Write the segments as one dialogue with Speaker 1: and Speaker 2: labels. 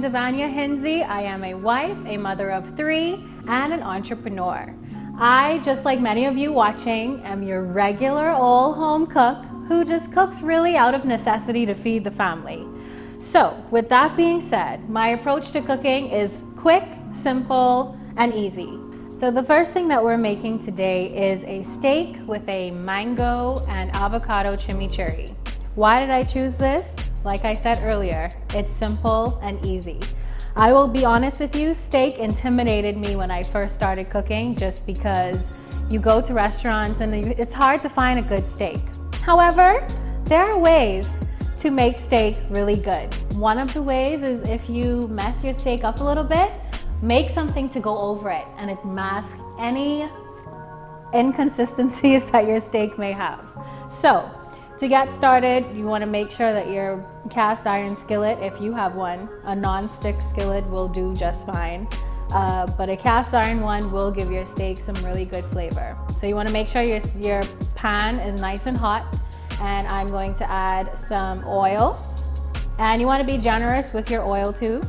Speaker 1: Davanya Hinsey. I am a wife, a mother of 3, and an entrepreneur. I, just like many of you watching, am your regular old home cook who just cooks really out of necessity to feed the family. So, with that being said, my approach to cooking is quick, simple, and easy. So the first thing that we're making today is a steak with a mango and avocado chimichurri. Why did I choose this? Like I said earlier, it's simple and easy. I will be honest with you, steak intimidated me when I first started cooking just because you go to restaurants and it's hard to find a good steak. However, there are ways to make steak really good. One of the ways is if you mess your steak up a little bit, make something to go over it and it masks any inconsistencies that your steak may have. So, to get started, you want to make sure that your cast iron skillet, if you have one, a non-stick skillet will do just fine. But a cast iron one will give your steak some really good flavor. So you want to make sure your pan is nice and hot, and I'm going to add some oil. And you want to be generous with your oil too.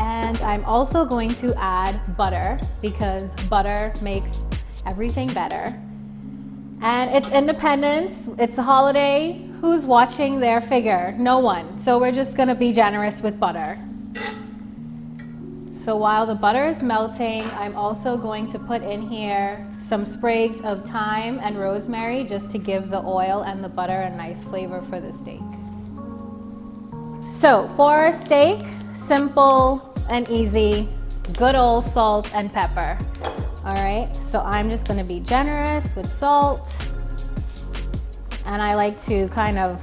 Speaker 1: And I'm also going to add butter because butter makes everything better. And it's Independence, it's a holiday. Who's watching their figure? No one. So we're just gonna be generous with butter. So while the butter is melting, I'm also going to put in here some sprigs of thyme and rosemary just to give the oil and the butter a nice flavor for the steak. So for our steak, simple and easy, good old salt and pepper. All right, so I'm just gonna be generous with salt. And I like to kind of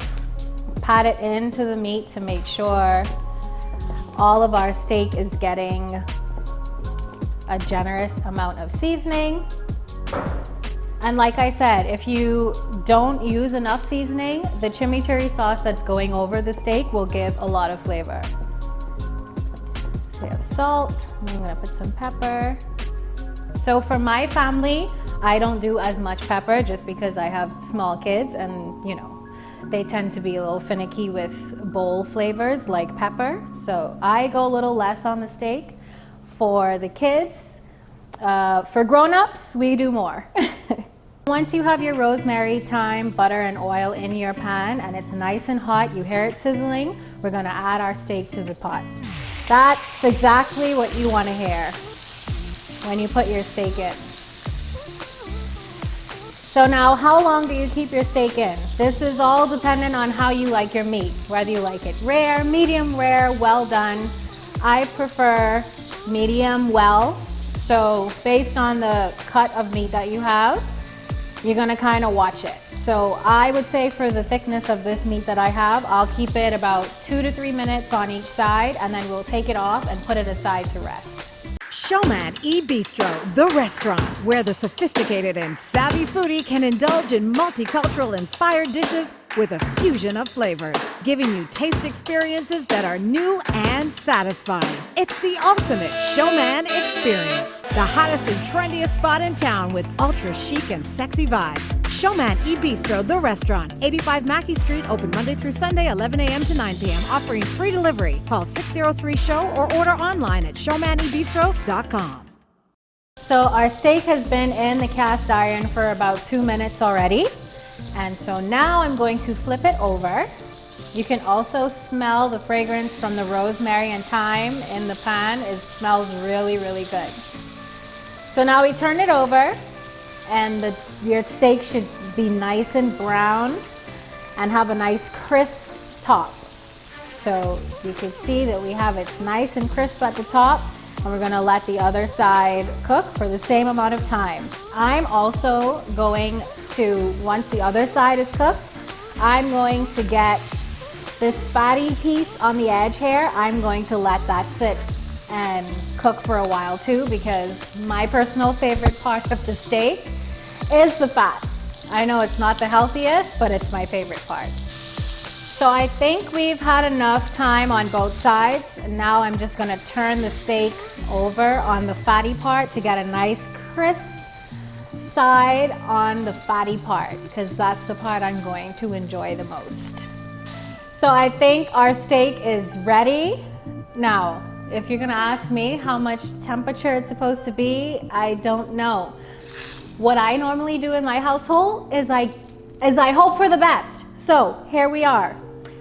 Speaker 1: pat it into the meat to make sure all of our steak is getting a generous amount of seasoning. And like I said, if you don't use enough seasoning, the chimichurri sauce that's going over the steak will give a lot of flavor. So we have salt, and I'm gonna put some pepper. So for my family, I don't do as much pepper just because I have small kids and they tend to be a little finicky with bold flavors like pepper. So I go a little less on the steak. For the kids, for grown-ups, we do more. Once you have your rosemary, thyme, butter, and oil in your pan and it's nice and hot, you hear it sizzling, we're gonna add our steak to the pot. That's exactly what you wanna hear when you put your steak in. So now, how long do you keep your steak in? This is all dependent on how you like your meat, whether you like it rare, medium rare, well done. I prefer medium well. So based on the cut of meat that you have, you're gonna kind of watch it. So I would say for the thickness of this meat that I have, I'll keep it about 2 to 3 minutes on each side, and then we'll take it off and put it aside to rest.
Speaker 2: Showman E-Bistro, the restaurant where the sophisticated and savvy foodie can indulge in multicultural inspired dishes with a fusion of flavors, giving you taste experiences that are new and satisfying. It's the ultimate Showman experience. The hottest and trendiest spot in town with ultra chic and sexy vibes. Showman E-Bistro, the restaurant, 85 Mackey Street, open Monday through Sunday, 11 a.m. to 9 p.m., offering free delivery. Call 603-SHOW or order online at showmanebistro.com.
Speaker 1: So our steak has been in the cast iron for about 2 minutes already. And so now I'm going to flip it over. You can also smell the fragrance from the rosemary and thyme in the pan. It smells really, really good. So now we turn it over, and your steak should be nice and brown and have a nice crisp top. So you can see that we have it nice and crisp at the top, and we're gonna let the other side cook for the same amount of time. I'm also going to, once the other side is cooked, I'm going to get this fatty piece on the edge here. I'm going to let that sit and cook for a while too, because my personal favorite part of the steak is the fat. I know it's not the healthiest, but it's my favorite part. So I think we've had enough time on both sides. Now I'm just gonna turn the steak over on the fatty part to get a nice crisp side on the fatty part, because that's the part I'm going to enjoy the most. So I think our steak is ready. Now, if you're gonna ask me how much temperature it's supposed to be, I don't know. What I normally do in my household is I hope for the best. So here we are.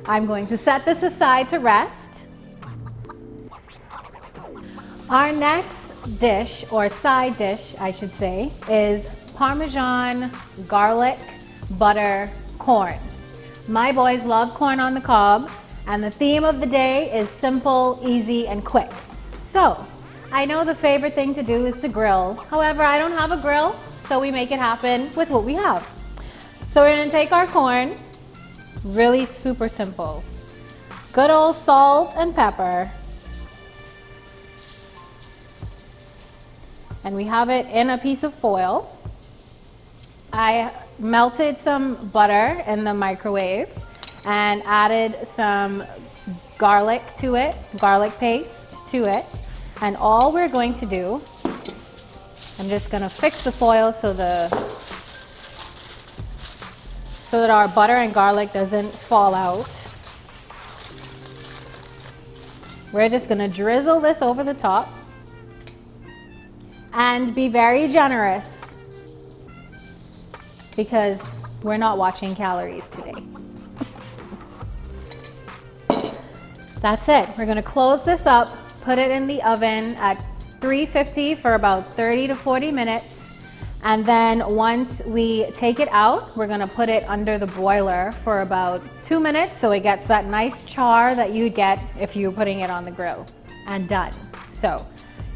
Speaker 1: I'm going to set this aside to rest. Our next dish, or side dish, I should say, is Parmesan, garlic, butter, corn. My boys love corn on the cob, and the theme of the day is simple, easy, and quick. So, I know the favorite thing to do is to grill. However, I don't have a grill, so we make it happen with what we have. So we're gonna take our corn, really super simple. Good old salt and pepper. And we have it in a piece of foil. I melted some butter in the microwave and added some garlic to it, garlic paste to it. And all we're going to do, I'm just gonna fix the foil so that our butter and garlic doesn't fall out. We're just gonna drizzle this over the top and be very generous because we're not watching calories today. That's it. We're gonna close this up, put it in the oven at 350 for about 30 to 40 minutes. And then once we take it out, we're gonna put it under the broiler for about 2 minutes so it gets that nice char that you'd get if you were putting it on the grill. And done. So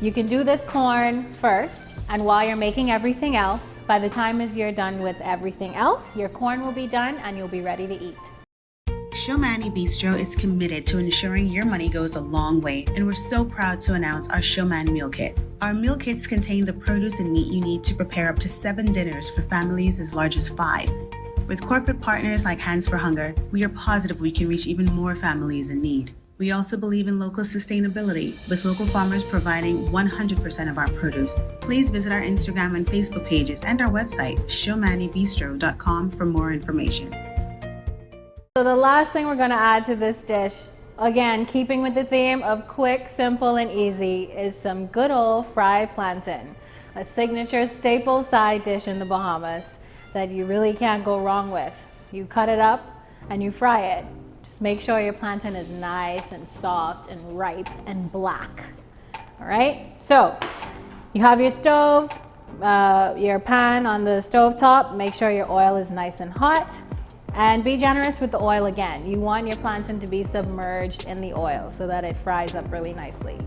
Speaker 1: you can do this corn first, and while you're making everything else, by the time as you're done with everything else, your corn will be done and you'll be ready to eat.
Speaker 3: Showman Bistro is committed to ensuring your money goes a long way, and we're so proud to announce our Showman Meal Kit. Our meal kits contain the produce and meat you need to prepare up to 7 dinners for families as large as 5. With corporate partners like Hands for Hunger, we are positive we can reach even more families in need. We also believe in local sustainability, with local farmers providing 100% of our produce. Please visit our Instagram and Facebook pages and our website, showmanibistro.com, for more information.
Speaker 1: So the last thing we're gonna add to this dish, again, keeping with the theme of quick, simple, and easy, is some good old fried plantain, a signature staple side dish in the Bahamas that you really can't go wrong with. You cut it up and you fry it. Just make sure your plantain is nice and soft and ripe and black. All right, so you have your stove, your pan on the stove top. Make sure your oil is nice and hot. And be generous with the oil again. You want your plantain to be submerged in the oil so that it fries up really nicely.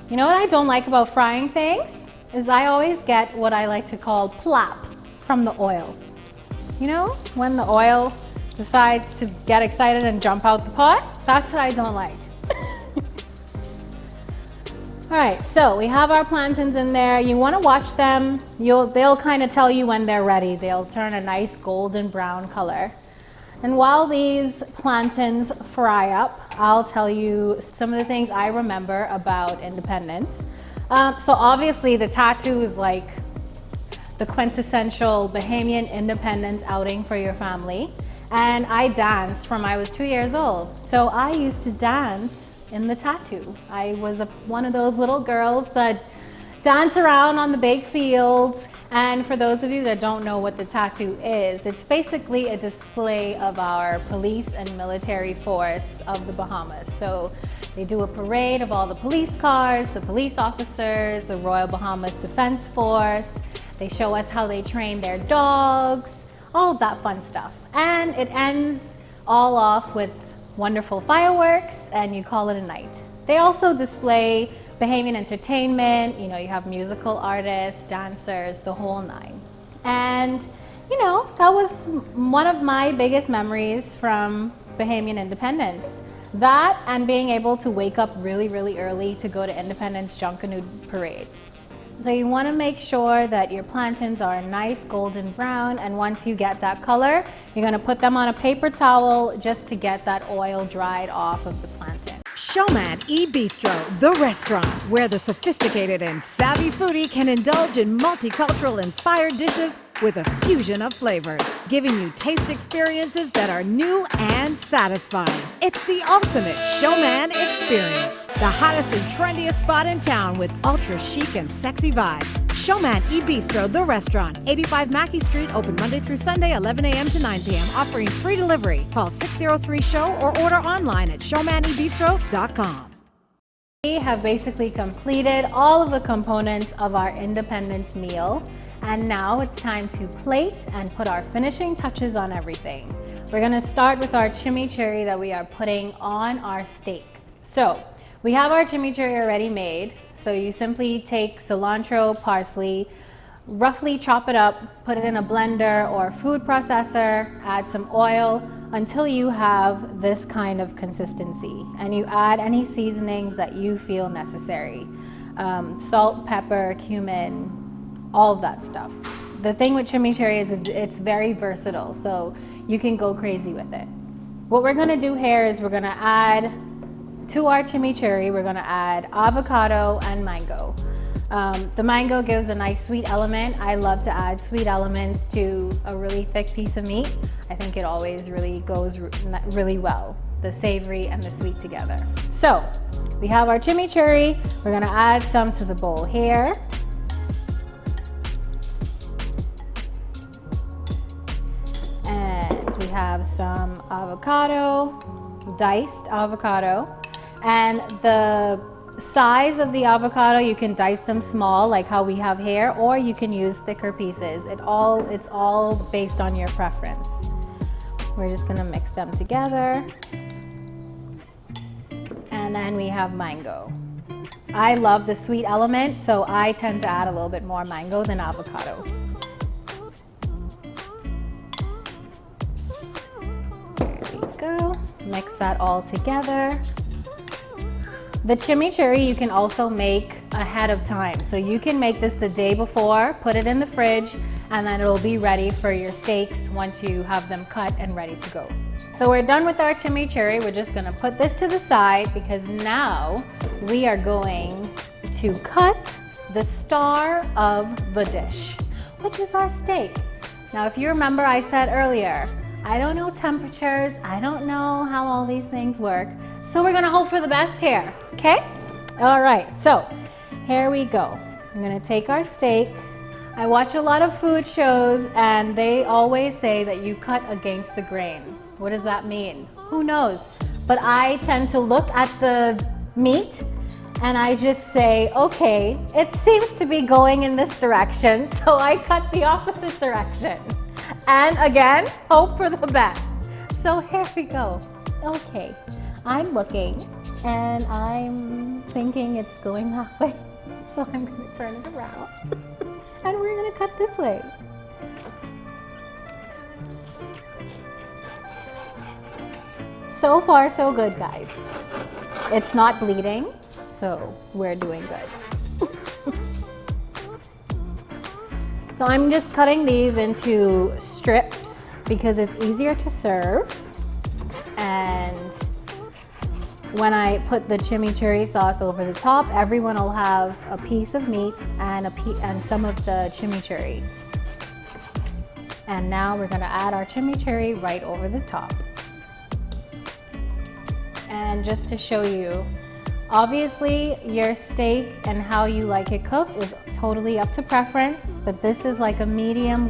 Speaker 1: You know what I don't like about frying things? Is I always get what I like to call plop from the oil. You know, when the oil decides to get excited and jump out the pot? That's what I don't like. All right, so we have our plantains in there. You want to watch them. They'll kind of tell you when they're ready. They'll turn a nice golden brown color. And while these plantains fry up, I'll tell you some of the things I remember about independence. So obviously the tattoo is like the quintessential Bahamian independence outing for your family. And I danced from I was 2 years old. So I used to dance in the tattoo. I was one of those little girls that dance around on the big fields. And for those of you that don't know what the tattoo is, it's basically a display of our police and military force of the Bahamas. So they do a parade of all the police cars, the police officers, the Royal Bahamas Defense Force. They show us how they train their dogs, all of that fun stuff. And it ends all off with wonderful fireworks, and you call it a night. They also display Bahamian entertainment. You know, you have musical artists, dancers, the whole nine. And you know, that was one of my biggest memories from Bahamian independence. That and being able to wake up really, really early to go to Independence Junkanoo Parade. So you want to make sure that your plantains are a nice golden brown, and once you get that color, you're going to put them on a paper towel just to get that oil dried off of the plantain.
Speaker 2: Showman Bistro, the restaurant where the sophisticated and savvy foodie can indulge in multicultural inspired dishes with a fusion of flavors, giving you taste experiences that are new and satisfying. It's the ultimate Showman experience. The hottest and trendiest spot in town with ultra chic and sexy vibes. Showman Bistro, the restaurant, 85 Mackey Street, open Monday through Sunday, 11 a.m. to 9 p.m., offering free delivery. Call 603-SHOW or order online at showmanebistro.com.
Speaker 1: We have basically completed all of the components of our Independence meal, and now it's time to plate and put our finishing touches on everything. We're gonna start with our chimichurri that we are putting on our steak. So we have our chimichurri already made. So you simply take cilantro, parsley, roughly chop it up, put it in a blender or food processor, add some oil until you have this kind of consistency. And you add any seasonings that you feel necessary. Salt, pepper, cumin, all of that stuff. The thing with chimichurri is it's very versatile, so you can go crazy with it. What we're gonna do here is we're gonna add to our chimichurri, we're gonna add avocado and mango. The mango gives a nice sweet element. I love to add sweet elements to a really thick piece of meat. I think it always really goes really well, the savory and the sweet together. So we have our chimichurri. We're gonna add some to the bowl here. And we have some avocado, diced avocado. And the size of the avocado, you can dice them small like how we have here, or you can use thicker pieces. It's all based on your preference. We're just gonna mix them together. And then we have mango. I love the sweet element, so I tend to add a little bit more mango than avocado. There we go. Mix that all together. The chimichurri you can also make ahead of time. So you can make this the day before, put it in the fridge, and then it'll be ready for your steaks once you have them cut and ready to go. So we're done with our chimichurri. We're just gonna put this to the side because now we are going to cut the star of the dish, which is our steak. Now, if you remember, I said earlier, I don't know temperatures, I don't know how all these things work. So we're gonna hope for the best here, okay? All right, so here we go. I'm gonna take our steak. I watch a lot of food shows and they always say that you cut against the grain. What does that mean? Who knows? But I tend to look at the meat and I just say, okay, it seems to be going in this direction, so I cut the opposite direction. And again, hope for the best. So here we go. Okay. I'm looking and I'm thinking it's going that way. So I'm gonna turn it around and we're gonna cut this way. So far, so good, guys. It's not bleeding, so we're doing good. So I'm just cutting these into strips because it's easier to serve. And when I put the chimichurri sauce over the top, everyone will have a piece of meat and some of the chimichurri. And now we're gonna add our chimichurri right over the top. And just to show you, obviously your steak and how you like it cooked is totally up to preference, but this is like a medium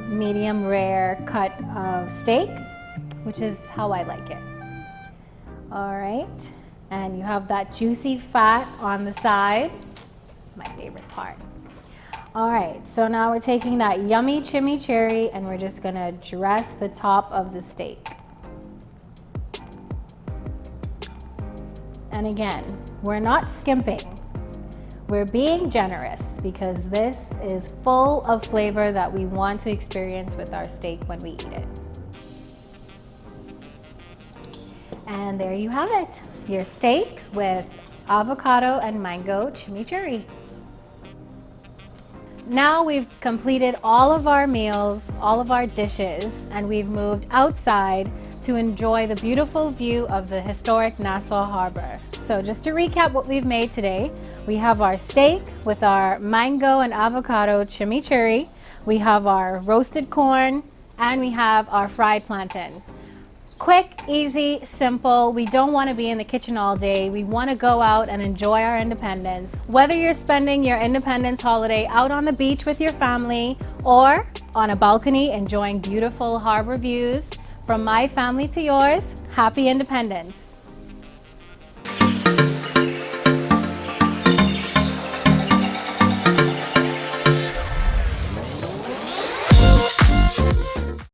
Speaker 1: medium rare cut of steak, which is how I like it. All right, and you have that juicy fat on the side, my favorite part. All right, so now we're taking that yummy chimichurri and we're just gonna dress the top of the steak. And again, we're not skimping. We're being generous because this is full of flavor that we want to experience with our steak when we eat it. And there you have it, your steak with avocado and mango chimichurri. Now we've completed all of our meals, all of our dishes, and we've moved outside to to enjoy the beautiful view of the historic Nassau Harbor. So just to recap what we've made today, we have our steak with our mango and avocado chimichurri, we have our roasted corn, and we have our fried plantain. Quick, easy, simple. We don't want to be in the kitchen all day. We want to go out and enjoy our independence. Whether you're spending your independence holiday out on the beach with your family or on a balcony enjoying beautiful harbor views, from my family to yours, happy independence.